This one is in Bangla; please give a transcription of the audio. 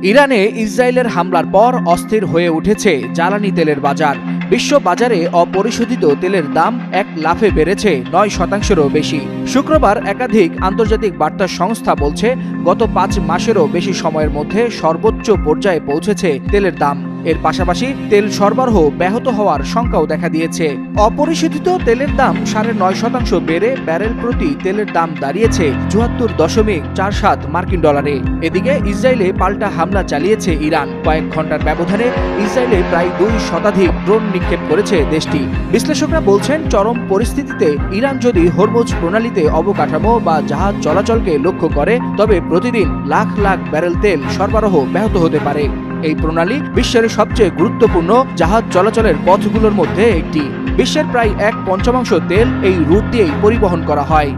ইরানে ইসরায়েলের হামলার পর অস্থির হয়ে উঠেছে জ্বালানি তেলের বাজার। বিশ্ব বাজারে অপরিশোধিত তেলের দাম এক লাফে বেড়েছে 9%-এরও বেশি। শুক্রবার একাধিক আন্তর্জাতিক বার্তা সংস্থা বলছে, গত 5 মাসেরও বেশি সময়ের মধ্যে সর্বোচ্চ পর্যায়ে পৌঁছেছে তেলের দাম। এর পাশাপাশি তেল সরবরাহ ব্যাহত হওয়ার শঙ্কাও দেখা দিয়েছে। অপরিশোধিত তেলের দাম 9.5% বেড়ে ব্যারেল প্রতি তেলের দাম দাঁড়িয়েছে 74.47 মার্কিন ডলারে। এদিকে ইসরায়েলে পাল্টা হামলা চালিয়েছে ইরান। কয়েক ঘন্টার ব্যবধানে ইসরায়েলে প্রায় 2 শতাধিক ড্রোন নিক্ষেপ করেছে দেশটি। বিশ্লেষকরা বলছেন, চরম পরিস্থিতিতে ইরান যদি হরমুজ প্রণালীতে অবকাঠামো বা জাহাজ চলাচলকে লক্ষ্য করে, তবে প্রতিদিন লাখ লাখ ব্যারেল তেল সরবরাহ ব্যাহত হতে পারে। এই প্রণালী বিশ্বের সবচেয়ে গুরুত্বপূর্ণ জাহাজ চলাচলের পথগুলোর মধ্যে একটি। বিশ্বের প্রায় 1/5 তেল এই রুট দিয়েই পরিবহন করা হয়।